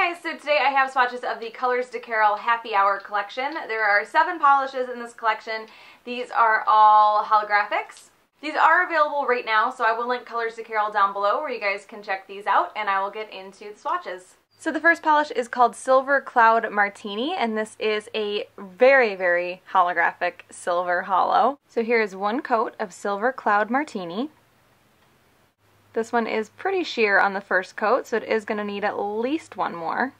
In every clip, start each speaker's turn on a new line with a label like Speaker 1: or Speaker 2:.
Speaker 1: Hey guys, so today I have swatches of the Colors de Carol Happy Hour collection. There are 7 polishes in this collection. These are all holographics. These are available right now, so I will link Colors de Carol down below where you guys can check these out, and I will get into the swatches. So the first polish is called Silver Cloud Martini, and this is a very, very holographic silver holo. So here is one coat of Silver Cloud Martini. This one is pretty sheer on the first coat, so it is going to need at least one more.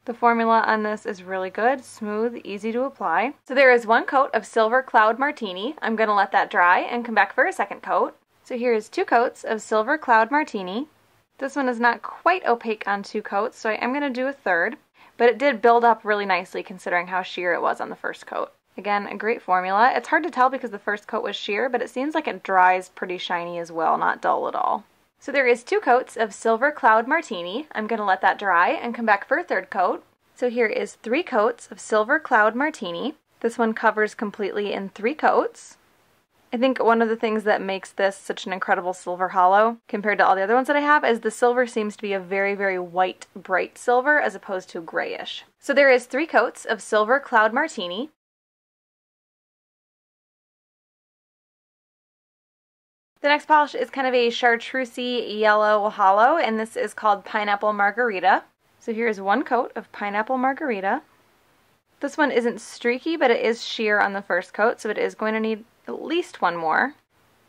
Speaker 1: The formula on this is really good, smooth, easy to apply. So there is one coat of Silver Cloud Martini. I'm going to let that dry and come back for a second coat. So here is 2 coats of Silver Cloud Martini. This one is not quite opaque on 2 coats, so I am going to do a third, but it did build up really nicely considering how sheer it was on the first coat. Again, a great formula. It's hard to tell because the first coat was sheer, but it seems like it dries pretty shiny as well, not dull at all. So there is 2 coats of Silver Cloud Martini. I'm going to let that dry and come back for a third coat. So here is 3 coats of Silver Cloud Martini. This one covers completely in 3 coats. I think one of the things that makes this such an incredible silver holo compared to all the other ones that I have is the silver seems to be a very, very white, bright silver as opposed to grayish. So there is 3 coats of Silver Cloud Martini. The next polish is kind of a chartreusey yellow holo, and this is called Pineapple Margarita. So here's 1 coat of Pineapple Margarita. This one isn't streaky, but it is sheer on the first coat, so it is going to need at least one more.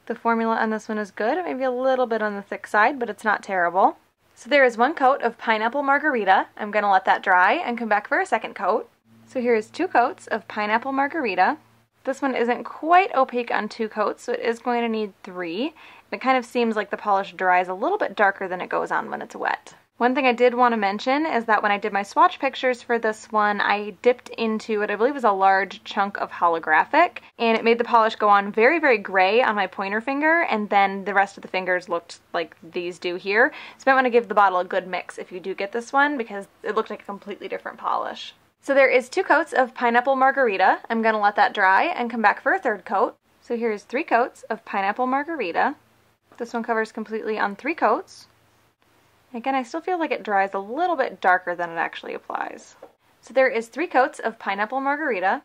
Speaker 1: The formula on this one is good, maybe a little bit on the thick side, but it's not terrible. So there is 1 coat of Pineapple Margarita. I'm going to let that dry and come back for a second coat. So here is 2 coats of Pineapple Margarita. This one isn't quite opaque on 2 coats, so it is going to need 3. It kind of seems like the polish dries a little bit darker than it goes on when it's wet. One thing I did want to mention is that when I did my swatch pictures for this one, I dipped into what I believe is a large chunk of holographic, and it made the polish go on very, very gray on my pointer finger, and then the rest of the fingers looked like these do here. So you might want to give the bottle a good mix if you do get this one, because it looked like a completely different polish. So there is 2 coats of Pineapple Margarita. I'm going to let that dry and come back for a third coat. So here's 3 coats of Pineapple Margarita. This one covers completely on 3 coats. Again, I still feel like it dries a little bit darker than it actually applies. So there is 3 coats of Pineapple Margarita.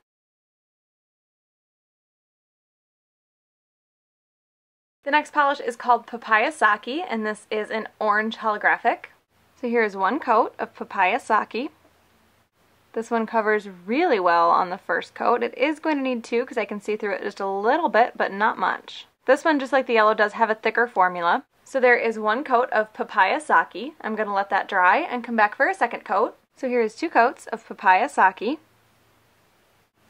Speaker 1: The next polish is called Papaya Sake, and this is an orange holographic. So here is 1 coat of Papaya Sake. This one covers really well on the first coat. It is going to need 2 because I can see through it just a little bit, but not much. This one, just like the yellow, does have a thicker formula. So there is 1 coat of Papaya Sake. I'm going to let that dry and come back for a second coat. So here is 2 coats of Papaya Sake.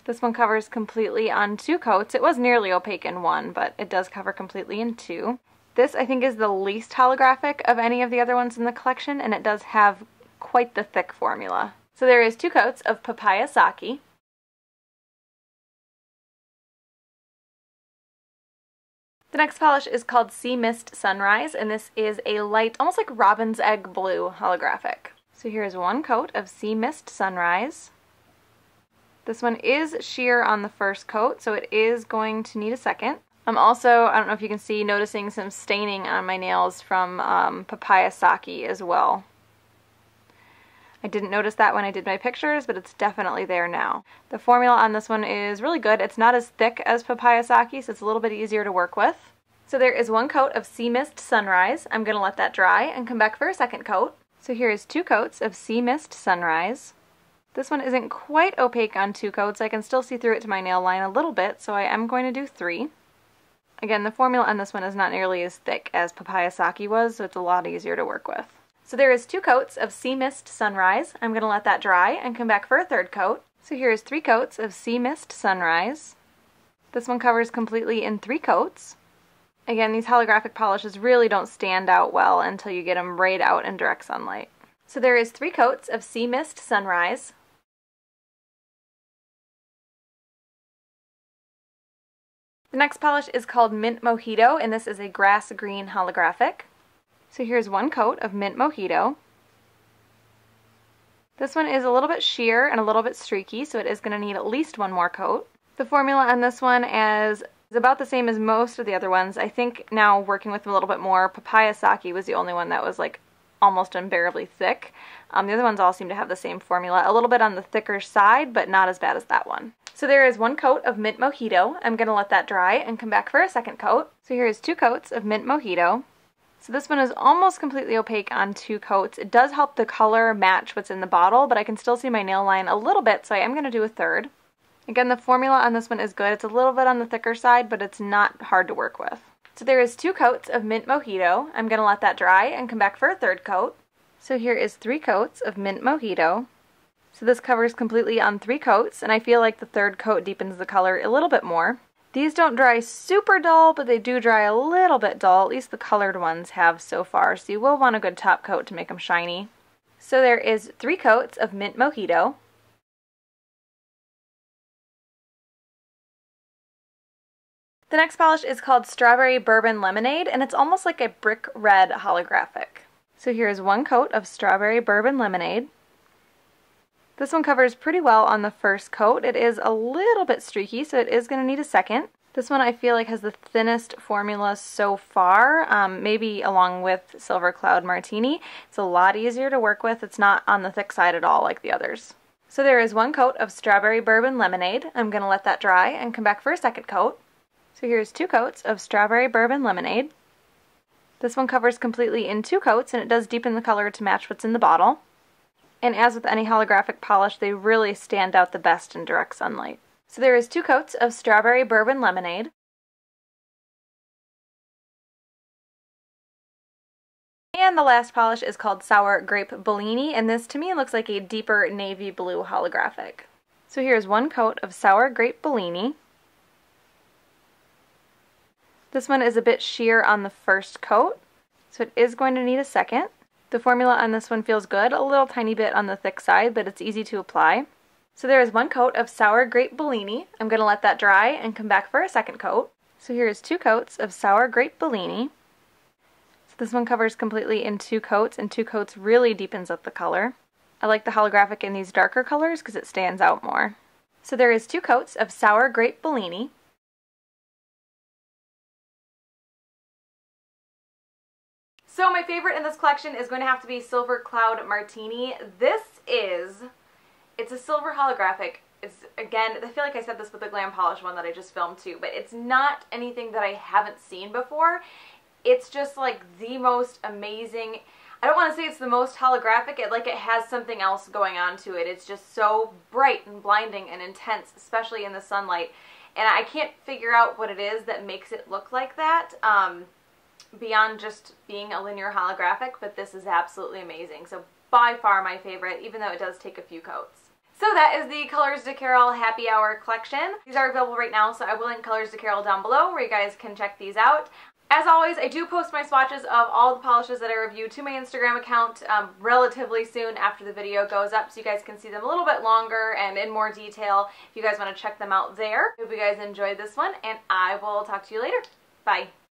Speaker 1: This one covers completely on 2 coats. It was nearly opaque in 1, but it does cover completely in 2. This, I think, is the least holographic of any of the other ones in the collection, and it does have quite the thick formula. So there is 2 coats of Papaya Sake. The next polish is called Sea Mist Sunrise, and this is a light, almost like robin's egg blue holographic. So here is 1 coat of Sea Mist Sunrise. This one is sheer on the first coat, so it is going to need a second. I'm also, I don't know if you can see, noticing some staining on my nails from Papaya Sake as well. I didn't notice that when I did my pictures, but it's definitely there now. The formula on this one is really good. It's not as thick as Papaya Sake, so it's a little bit easier to work with. So there is 1 coat of Sea Mist Sunrise. I'm going to let that dry and come back for a second coat. So here is 2 coats of Sea Mist Sunrise. This one isn't quite opaque on 2 coats. I can still see through it to my nail line a little bit, so I am going to do 3. Again, the formula on this one is not nearly as thick as Papaya Sake was, so it's a lot easier to work with. So there is 2 coats of Sea Mist Sunrise. I'm going to let that dry and come back for a third coat. So here is 3 coats of Sea Mist Sunrise. This one covers completely in 3 coats. Again, these holographic polishes really don't stand out well until you get them right out in direct sunlight. So there is 3 coats of Sea Mist Sunrise. The next polish is called Mint Mojito, and this is a grass green holographic. So here's 1 coat of Mint Mojito. This one is a little bit sheer and a little bit streaky, so it is going to need at least 1 more coat. The formula on this one is about the same as most of the other ones. I think now working with them a little bit more, Papaya Sake was the only one that was like almost unbearably thick. The other ones all seem to have the same formula, a little bit on the thicker side, but not as bad as that one. So there is 1 coat of Mint Mojito. I'm going to let that dry and come back for a second coat. So here is 2 coats of Mint Mojito. So this one is almost completely opaque on 2 coats. It does help the color match what's in the bottle, but I can still see my nail line a little bit, so I am going to do a third. Again, the formula on this one is good. It's a little bit on the thicker side, but it's not hard to work with. So there is 2 coats of Mint Mojito. I'm going to let that dry and come back for a third coat. So here is 3 coats of Mint Mojito. So this covers completely on 3 coats, and I feel like the third coat deepens the color a little bit more. These don't dry super dull, but they do dry a little bit dull, at least the colored ones have so far, so you will want a good top coat to make them shiny. So there is 3 coats of Mint Mojito. The next polish is called Strawberry Bourbon Lemonade, and it's almost like a brick red holographic. So here's 1 coat of Strawberry Bourbon Lemonade. This one covers pretty well on the first coat. It is a little bit streaky, so it is going to need a second. This one I feel like has the thinnest formula so far, maybe along with Silver Cloud Martini. It's a lot easier to work with. It's not on the thick side at all like the others. So there is 1 coat of Strawberry Bourbon Lemonade. I'm going to let that dry and come back for a second coat. So here's 2 coats of Strawberry Bourbon Lemonade. This one covers completely in 2 coats, and it does deepen the color to match what's in the bottle. And as with any holographic polish, they really stand out the best in direct sunlight. So there is 2 coats of Strawberry Bourbon Lemonade. And the last polish is called Sour Grape Bellini, and this to me looks like a deeper navy blue holographic. So here's 1 coat of Sour Grape Bellini. This one is a bit sheer on the first coat, so it is going to need a second. The formula on this one feels good, a little tiny bit on the thick side, but it's easy to apply. So there is 1 coat of Sour Grape Bellini. I'm going to let that dry and come back for a second coat. So here is 2 coats of Sour Grape Bellini. So this one covers completely in 2 coats, and 2 coats really deepens up the color. I like the holographic in these darker colors because it stands out more. So there is 2 coats of Sour Grape Bellini. So my favorite in this collection is going to have to be Silver Cloud Martini. It's a silver holographic. It's, again, I feel like I said this with the Glam Polish one that I just filmed too, but it's not anything that I haven't seen before. It's just like the most amazing, I don't want to say it's the most holographic, it has something else going on to it. It's just so bright and blinding and intense, especially in the sunlight. And I can't figure out what it is that makes it look like that. Beyond just being a linear holographic, but this is absolutely amazing. So by far my favorite, even though it does take a few coats. So that is the Colors de Carol Happy Hour collection. These are available right now, so I will link Colors de Carol down below where you guys can check these out. As always, I do post my swatches of all the polishes that I review to my Instagram account relatively soon after the video goes up, so you guys can see them a little bit longer and in more detail if you guys want to check them out there. Hope you guys enjoyed this one, and I will talk to you later. Bye.